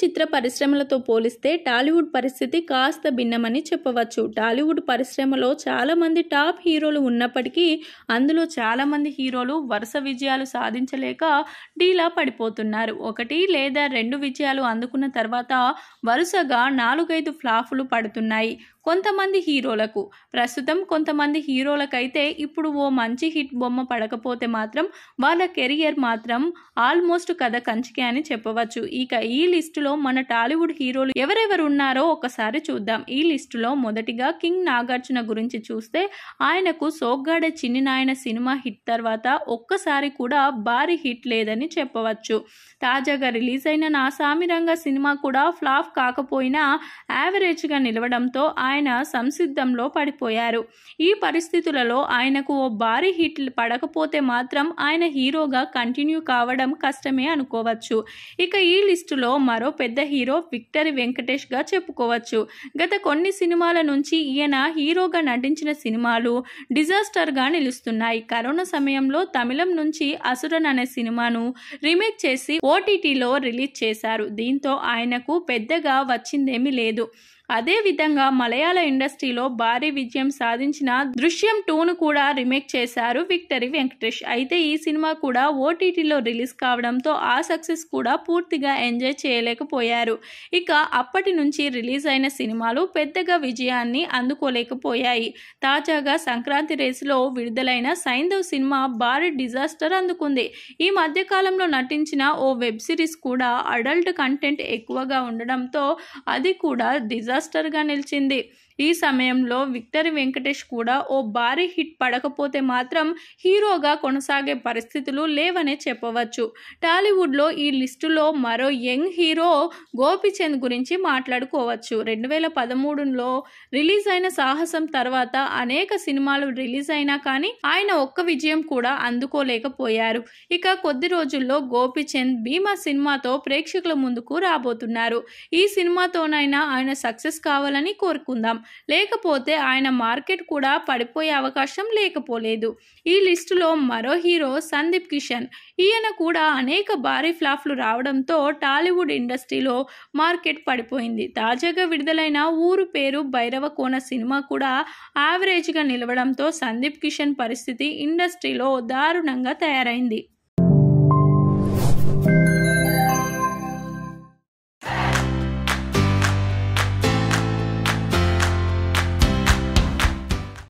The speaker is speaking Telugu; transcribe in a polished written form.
చిత్ర పరిశ్రమలతో పోలిస్తే టాలీవుడ్ పరిస్థితి కాస్త భిన్నమని చెప్పవచ్చు. టాలీవుడ్ పరిశ్రమలో చాలామంది టాప్ హీరోలు ఉన్నప్పటికీ అందులో చాలామంది హీరోలు వరుస విజయాలు సాధించలేక డీలా పడిపోతున్నారు. 1 లేదా 2 విజయాలు అందుకున్న తర్వాత వరుసగా 4-5 ఫ్లాపులు పడుతున్నాయి కొంతమంది హీరోలకు. ప్రస్తుతం కొంతమంది హీరోలకైతే ఇప్పుడు ఓ మంచి హిట్ బొమ్మ పడకపోతే మాత్రం వాళ్ళ కెరియర్ మాత్రం ఆల్మోస్ట్ కథ కంచికే అని చెప్పవచ్చు. ఇక ఈ లిస్టులో మన టాలీవుడ్ హీరోలు ఎవరెవరు ఉన్నారో ఒకసారి చూద్దాం. ఈ లిస్టులో మొదటిగా కింగ్ నాగార్జున గురించి చూస్తే ఆయనకు సోగ్గాడే చిన్ని నాయన సినిమా హిట్ తర్వాత ఒక్కసారి కూడా భారీ హిట్ లేదని చెప్పవచ్చు. తాజాగా రిలీజ్ అయిన నా సామిరంగ సినిమా కూడా ఫ్లాప్ కాకపోయినా యావరేజ్గా నిలవడంతో ఆయన సంసిద్ధంలో పడిపోయారు. ఈ పరిస్థితులలో ఆయనకు ఓ భారీ హిట్ పడకపోతే మాత్రం ఆయన హీరోగా కంటిన్యూ కావడం కష్టమే అనుకోవచ్చు. ఇక ఈ లిస్టులో మరో పెద్ద హీరో విక్టరీ వెంకటేష్ గా చెప్పుకోవచ్చు. గత కొన్ని సినిమాల నుంచి ఈయన హీరోగా నటించిన సినిమాలు డిజాస్టర్ గా నిలుస్తున్నాయి. కరోనా సమయంలో తమిళం నుంచి అసురన్ అనే సినిమాను రీమేక్ చేసి ఓటీటీలో రిలీజ్ చేశారు. దీంతో ఆయనకు పెద్దగా వచ్చిందేమీ లేదు. అదే విధంగా మలయాళ ఇండస్ట్రీలో భారీ విజయం సాధించిన దృశ్యం 2ను కూడా రీమేక్ చేశారు విక్టరీ వెంకటేష్. అయితే ఈ సినిమా కూడా ఓటీటీలో రిలీజ్ కావడంతో ఆ సక్సెస్ కూడా పూర్తిగా ఎంజాయ్ చేయలేకపోయారు. ఇక అప్పటి నుంచి రిలీజ్ అయిన సినిమాలు పెద్దగా విజయాన్ని అందుకోలేకపోయాయి. తాజాగా సంక్రాంతి రేసులో విడుదలైన సైంధవ్ సినిమా భారీ డిజాస్టర్ అందుకుంది. ఈ మధ్యకాలంలో నటించిన ఓ వెబ్ సిరీస్ కూడా అడల్ట్ కంటెంట్ ఎక్కువగా ఉండడంతో అది కూడా డిజాస్టర్గా నిలిచింది. ఈ సమయంలో విక్టరీ వెంకటేష్ కూడా ఓ భారీ హిట్ పడకపోతే మాత్రం హీరోగా కొనసాగే పరిస్థితులు లేవనే చెప్పవచ్చు. టాలీవుడ్లో ఈ లిస్టులో మరో యంగ్ హీరో గోపీచంద్ గురించి మాట్లాడుకోవచ్చు. 2013లో రిలీజ్ అయిన సాహసం తర్వాత అనేక సినిమాలు రిలీజ్ అయినా కానీ ఆయన ఒక్క విజయం కూడా అందుకోలేకపోయారు. ఇక కొద్ది రోజుల్లో గోపీచంద్ భీమా సినిమాతో ప్రేక్షకుల ముందుకు రాబోతున్నారు. ఈ సినిమాతోనైనా ఆయన సక్సెస్ కావాలని కోరుకుందాం. లేకపోతే ఆయన మార్కెట్ కూడా పడిపోయే అవకాశం లేకపోలేదు. ఈ లిస్టులో మరో హీరో సందీప్ కిషన్. ఈయన కూడా అనేక భారీ ఫ్లాప్లు రావడంతో టాలీవుడ్ ఇండస్ట్రీలో మార్కెట్ పడిపోయింది. తాజాగా విడుదలైన ఊరు పేరు భైరవకోన సినిమా కూడా యావరేజ్గా నిలవడంతో సందీప్ కిషన్ పరిస్థితి ఇండస్ట్రీలో దారుణంగా తయారైంది.